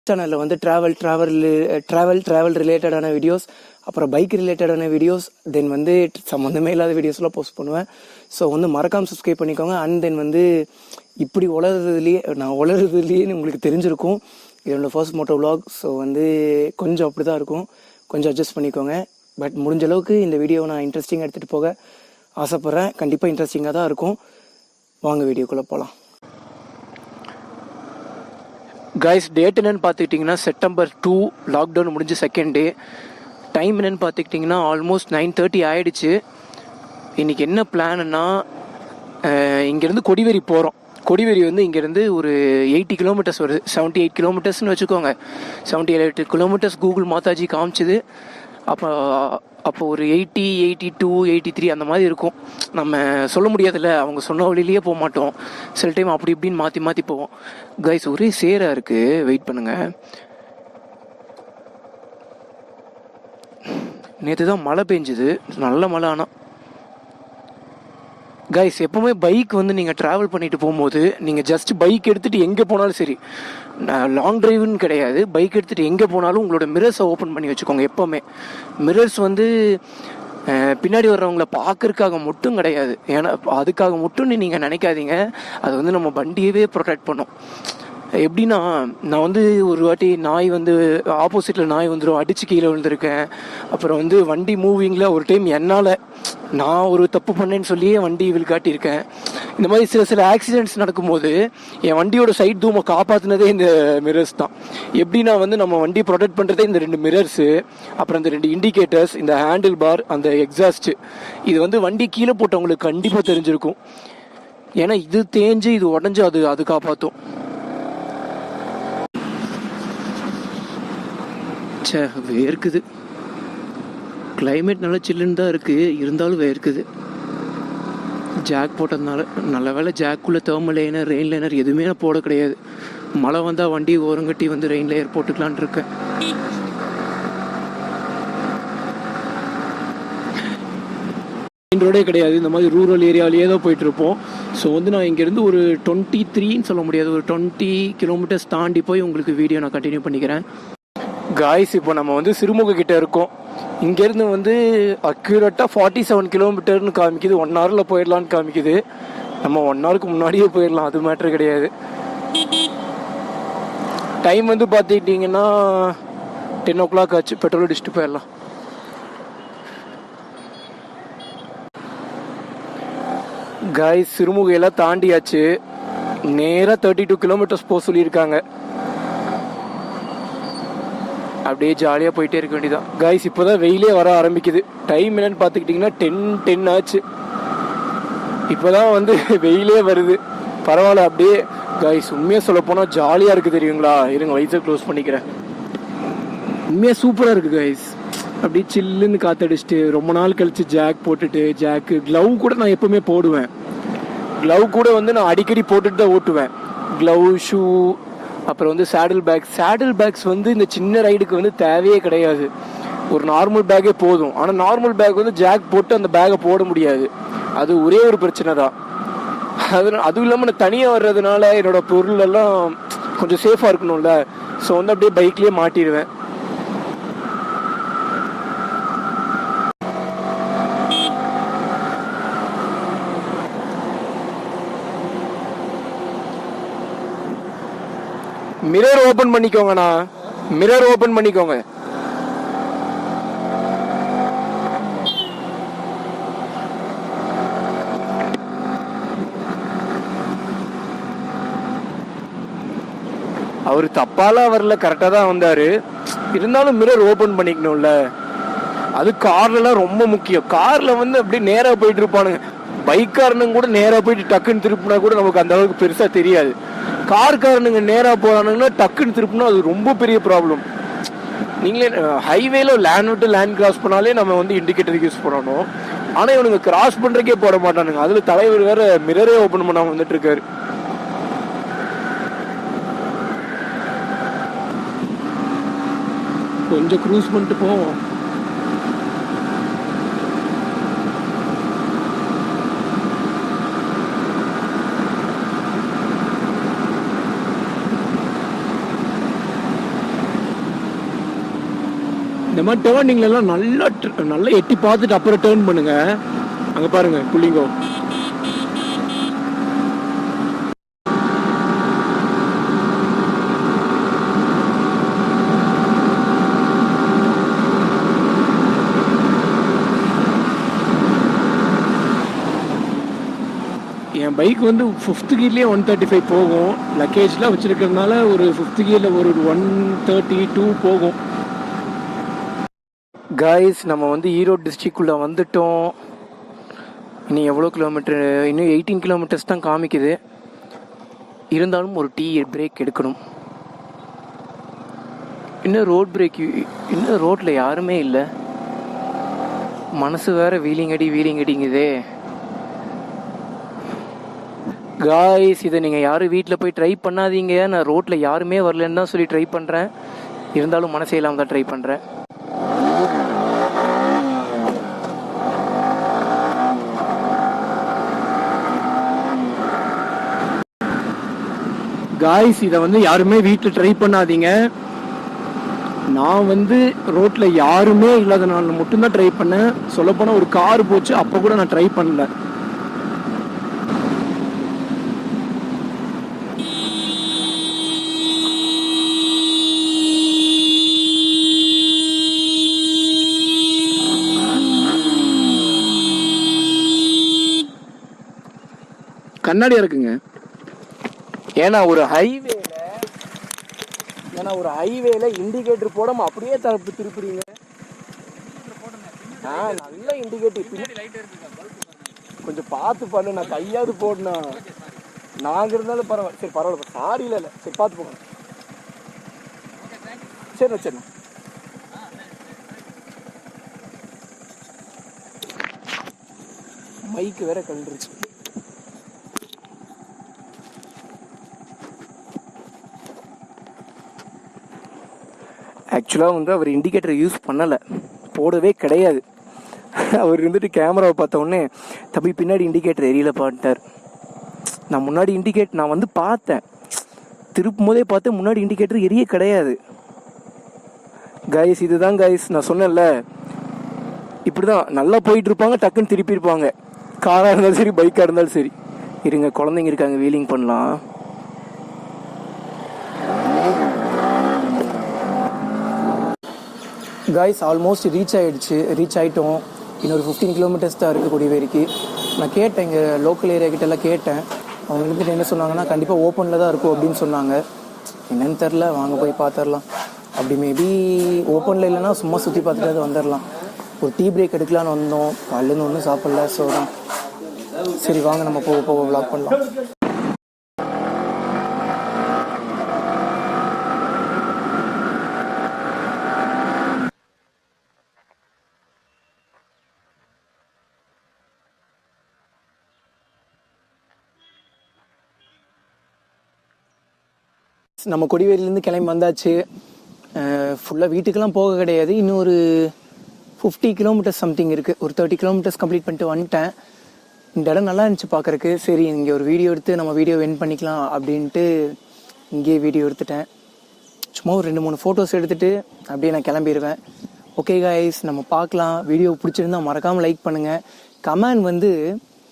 சேனலில் வந்து ட்ராவல் ரிலேட்டடான வீடியோஸ், அப்புறம் பைக் ரிலேட்டடான வீடியோஸ், தென் வந்து சம்மந்தமே இல்லாத வீடியோஸ்லாம் போஸ்ட் பண்ணுவேன். ஸோ வந்து மறக்காமல் சப்ஸ்கிரைப் பண்ணிக்கோங்க. அண்ட் தென் வந்து இப்படி நான் உளறதுலேயே உங்களுக்கு தெரிஞ்சிருக்கும். இது என்னோடய ஃபர்ஸ்ட் மோட்டோ விலாக். ஸோ வந்து கொஞ்சம் அப்படி தான் இருக்கும், கொஞ்சம் அட்ஜஸ்ட் பண்ணிக்கோங்க. பட் முடிஞ்ச அளவுக்கு இந்த வீடியோவை நான் இன்ட்ரெஸ்டிங்காக எடுத்துகிட்டு போக ஆசைப்பட்றேன். கண்டிப்பாக இன்ட்ரெஸ்டிங்காக தான் இருக்கும். வாங்க வீடியோக்குள்ளே போகலாம். கைஸ், டேட் என்னென்னு பார்த்துக்கிட்டிங்கன்னா September 2, லாக்டவுன் முடிஞ்சு செகண்ட் டே. டைம் என்னென்னு பார்த்துக்கிட்டிங்கன்னா ஆல்மோஸ்ட் 9:30 ஆகிடுச்சு. இன்றைக்கி என்ன பிளான்னா, இங்கேருந்து கொடிவேரி போகிறோம். கொடிவேரி வந்து இங்கேருந்து ஒரு 80 கிலோமீட்டர்ஸ் வருது, 78 கிலோமீட்டர்ஸ்னு வச்சுக்கோங்க. 78 கிலோமீட்டர்ஸ் கூகுள் மாதாஜி காமிச்சிது. அப்போ ஒரு 80, 82, 83 அந்த மாதிரி இருக்கும். நம்ம சொல்ல முடியாதுல்ல, அவங்க சொன்ன வழியிலேயே போக மாட்டோம். சில டைம் அப்படி இப்படின்னு மாற்றி போவோம். கைஸ், ஒரே சேராக இருக்குது, வெயிட் பண்ணுங்கள். நேற்று தான் மழை பெஞ்சுது, நல்ல மழை. ஆனால் கைஸ், எப்போவுமே பைக் வந்து நீங்கள் ட்ராவல் பண்ணிட்டு போகும்போது நீங்கள் ஜஸ்ட் பைக் எடுத்துகிட்டு எங்கே போனாலும் சரி, லாங் டிரைவுன்னு கிடையாது, பைக் எடுத்துகிட்டு எங்கே போனாலும் உங்களோட மிரர்ஸை ஓப்பன் பண்ணி வச்சுக்கோங்க. எப்போவுமே மிரர்ஸ் வந்து பின்னாடி வர்றவங்கள பார்க்கறதுக்காக மட்டும் கிடையாது, ஏன்னா அதுக்காக மட்டும்னு நீங்கள் நினைக்காதீங்க. அது வந்து நம்ம வண்டியவே ப்ரொடெக்ட் பண்ணும். எப்படின்னா, நான் வந்து ஒரு வாட்டி ஆப்போசிட்டில் நாய் வந்துடும், அடித்து கீழே விழுந்திருக்கேன். அப்புறம் வந்து வண்டி மூவிங்கில் ஒரு டைம் நான் ஒரு தப்பு பண்ணேன்னு சொல்லியே வண்டி காட்டியிருக்கேன். இந்த மாதிரி சில ஆக்சிடென்ட்ஸ் நடக்கும்போது என் வண்டியோட சைட் தூமை காப்பாற்றினதே இந்த மிரர்ஸ் தான். எப்படின்னா வந்து நம்ம வண்டி ப்ரொடெக்ட் பண்ணுறதே இந்த 2 மிரர்ஸு, அப்புறம் இந்த 2 இண்டிகேட்டர்ஸ், இந்த ஹேண்டில் பார், அந்த எக்ஸாஸ்ட்டு. இது வந்து வண்டி கீழே போட்டவங்களுக்கு கண்டிப்பாக தெரிஞ்சிருக்கும். ஏன்னா இது தேஞ்சு இது உடஞ்சி அது காப்பாற்றும். வேர்க்குது. கிளைமேட் நல்லா சில்லுன்னு தான் இருக்குது, இருந்தாலும் வேர்க்குது. ஜாக் போட்டதுனால. நல்ல வேலை ஜாக்குள்ளே தேர்மல் லைனர், ரெயின் லைனர் எதுவுமே நான் போட கிடையாது. மழை வந்தால் வண்டி ஓரங்கட்டி வந்து ரெயின் லேயர் போட்டுக்கலான் இருக்கேன். மெயின் ரோடே கிடையாது, இந்த மாதிரி ரூரல் ஏரியாவிலேயே தான் போயிட்டுருப்போம். ஸோ வந்து நான் இங்கேருந்து ஒரு 23 சொல்ல முடியாது, ஒரு 20 கிலோமீட்டர்ஸ் தாண்டி போய் உங்களுக்கு வீடியோ நான் கண்டினியூ பண்ணிக்கிறேன். காய்ஸ், இப்போ நம்ம வந்து சிறுமுக கிட்டே இருக்கோம். இங்கேருந்து வந்து அக்யூரேட்டாக 47 கிலோமீட்டர்னு காமிக்குது. 1 ஹவரில் போயிடலான்னு காமிக்குது. நம்ம 1 ஹவருக்கு முன்னாடியே போயிடலாம், அது மேட்ரு கிடையாது. டைம் வந்து பார்த்துக்கிட்டிங்கன்னா 10 o'clock ஆச்சு. பெட்ரோல் அடிச்சுட்டு போயிடலாம். காய்ஸ், சிறுமுகையெல்லாம் தாண்டியாச்சு. நேராக 32 கிலோமீட்டர்ஸ் போக சொல்லியிருக்காங்க. அப்படியே ஜாலியாக போயிட்டே இருக்க வேண்டியதான். கைஸ், இப்போ தான் வெயிலே வர ஆரம்பிக்குது. டைம் என்னன்னு பார்த்துக்கிட்டிங்கன்னா 10 ஆச்சு. இப்போ தான் வந்து வெயிலே வருது. பரவாயில்ல. அப்படியே கைஸ், உண்மையாக சொல்ல போனால் ஜாலியாக இருக்குது தெரியுங்களா. இருங்க, வயசை க்ளோஸ் பண்ணிக்கிறேன். உண்மையாக சூப்பராக இருக்குது கைஸ். அப்படியே சில்லுன்னு காற்றடிச்சிட்டு ரொம்ப நாள் கழித்து ஜாக் போட்டுட்டு, க்ளவ் கூட நான் எப்போவுமே போடுவேன். க்ளவ் கூட வந்து நான் அடிக்கடி போட்டுட்டு தான் ஓட்டுவேன். க்ளவ், ஷூ, அப்புறம் வந்து சேடில் பேக்ஸ் வந்து இந்த சின்ன ரைடுக்கு வந்து தேவையே கிடையாது. ஒரு நார்மல் பேக்கே போதும். ஆனால் நார்மல் பேக் வந்து ஜாக் போட்டு அந்த பேக்கை போட முடியாது. அது ஒரே ஒரு பிரச்சனை தான். அதுவும் இல்லாமல் நான் தனியாக வர்றதுனால என்னோட பொருள் எல்லாம் கொஞ்சம் சேஃபாக இருக்கணும்ல. ஸோ வந்து அப்படியே பைக்லேயே மாட்டிடுவேன். மிரர் ஓபன் பண்ணிக்கோங்கண்ணா, மிரர் ஓபன் பண்ணிக்கோங்க. அவரு தப்பாலாம் வரல, கரெக்டாக தான் வந்தாரு. இருந்தாலும் மிரர் ஓபன் பண்ணிக்கணும்ல. அது கார்லாம் ரொம்ப முக்கியம். கார்ல வந்து அப்படியே நேராக போயிட்டு இருப்பானுங்க. பைக்காரனுங்க கூட நேராக போயிட்டு டக்குன்னு திருப்பினா கூட நமக்கு அந்த அளவுக்கு பெருசாக தெரியாது. கார்காரனுங்க நேராக போகிறானுங்கன்னா டக்குன்னு திருப்பினா அது ரொம்ப பெரிய ப்ராப்ளம். நீங்களே ஹைவேல லேண்ட் விட்டு லேண்ட் கிராஸ் பண்ணாலே நம்ம வந்து இண்டிகேட்டர் யூஸ் பண்ணணும். ஆனால் இவனுங்க கிராஸ் பண்ணுறக்கே போட மாட்டானுங்க. அதில் தலைவர் வேற மிரரே ஓப்பன் பண்ணாமல் வந்துட்டு இருக்காரு. கொஞ்சம் க்ரூஸ் பண்ணிட்டு போவோம். இந்த மாதிரி டேர்னிங்லாம் நல்லா எட்டி பார்த்துட்டு அப்புறம் டேர்ன் பண்ணுங்க. அங்கே பாருங்க புள்ளிங்கோ. என் பைக் வந்து 5th கியர்லேயே 135 போகும். லக்கேஜ்லாம் வச்சுருக்கிறதுனால ஒரு 5th கியரில் ஒரு 132 போகும். காய்ஸ், நம்ம வந்து ஈரோடு டிஸ்ட்ரிக்குள்ளே வந்துட்டோம். இன்னும் எவ்வளோ கிலோமீட்டர்? இன்னும் 18 கிலோமீட்டர்ஸ் தான் காமிக்குது. இருந்தாலும் ஒரு டீ பிரேக் எடுக்கணும். இன்னும் இன்னும் ரோட்டில் யாருமே இல்லை. மனசு வேறு வீலிங் அடிங்குதே. காய்ஸ், இதை நீங்கள் யாரும் வீட்டில் போய் ட்ரை பண்ணாதீங்க. நான் ரோட்டில் யாருமே வரலன்னு தான் சொல்லி ட்ரை பண்ணுறேன். இருந்தாலும் மனசே இல்லாமல் தான் ட்ரை பண்ணுறேன். காய்ஸ், இதை வந்து யாருமே வீட்டில் ட்ரை பண்ணாதீங்க. நான் வந்து ரோட்டில் யாருமே இல்லாதனால மட்டும்தான் ட்ரை பண்ணேன். சொல்லப்போனால் ஒரு கார் போச்சு, அப்போ கூட நான் ட்ரை பண்ணல. கண்ணாடியா இருக்குங்க. ஏன்னா ஒரு ஹைவேல இண்டிகேட்டர் போடாம அப்படியே திருப்பிடுங்க. நல்ல இண்டிகேட்டர் கொஞ்சம் பார்த்து பண்ணு. நான் கையாவது போடணும். நாங்க இருந்தாலும் பரவாயில்ல. சரி பரவாயில்ல, சாரி இல்லை. சரி பார்த்து போங்க. சரிண்ணா. மைக்கு வேற கழுந்துருச்சு. ஆக்சுவலாக வந்து அவர் இண்டிகேட்டர் யூஸ் பண்ணலை, போடவே கிடையாது. அவர் இருந்துட்டு கேமராவை பார்த்த உடனே தம்பி பின்னாடி இண்டிகேட்டர் எரியல பாட்டார். நான் வந்து பார்த்தேன், திருப்பும் போதே பார்த்தேன் முன்னாடி இண்டிகேட்டர் எரிய கிடையாது. கைஸ், இதுதான் கைஸ் நான் சொன்னேன்ல, இப்படி தான் நல்லா போயிட்டு இருப்பாங்க, டக்குன்னு திருப்பியிருப்பாங்க. காராக இருந்தாலும் சரி, பைக்காக இருந்தாலும் சரி. இருங்க, குழந்தைங்க இருக்காங்க, வீலிங் பண்ணலாம். காய்ஸ், ஆல்மோஸ்ட் ரீச் ஆகிட்டோம். இன்னொரு 15 கிலோமீட்டர்ஸ் தான் இருக்குது கொடிவேரிக்கு. நான் கேட்டேன், இங்கே லோக்கல் ஏரியா கிட்டலாம் கேட்டேன். அவங்க இருந்துட்டு என்ன சொன்னாங்கன்னா, கண்டிப்பாக ஓப்பனில் தான் இருக்கும் அப்படின்னு சொன்னாங்க. என்னன்னு தெரில, வாங்க போய் பார்த்துடலாம். அப்படி மேபி ஓப்பனில் இல்லைன்னா சும்மா சுற்றி பார்த்துட்டு வந்துடலாம். ஒரு டீ பிரேக் எடுக்கலான்னு வந்தோம், காலையிலேருந்து ஒன்றும் சாப்பிடல. ஸோ தான் சரி வாங்க நம்ம போக விளாக் பண்ணலாம். நம்ம கொடிவேரியிலேருந்து கிளம்பி வந்தாச்சு. ஃபுல்லாக வீட்டுக்கெல்லாம் போக கிடையாது. இன்னும் ஒரு 50 கிலோமீட்டர்ஸ் சம்திங் இருக்குது. ஒரு 30 கிலோமீட்டர்ஸ் கம்ப்ளீட் பண்ணிட்டு வந்துட்டேன். இந்த இடம் நல்லா இருந்துச்சு பார்க்குறக்கு. சரி, இங்கே ஒரு வீடியோ எடுத்து நம்ம வீடியோ எண்ட் பண்ணிக்கலாம் அப்படின்ட்டு இங்கேயே வீடியோ எடுத்துட்டேன். சும்மா ஒரு 2-3 ஃபோட்டோஸ் எடுத்துகிட்டு அப்படியே நான் கிளம்பிடுவேன். ஓகே காய்ஸ், நம்ம பார்க்கலாம். வீடியோ பிடிச்சிருந்தா மறக்காமல் லைக் பண்ணுங்கள். கமெண்ட் வந்து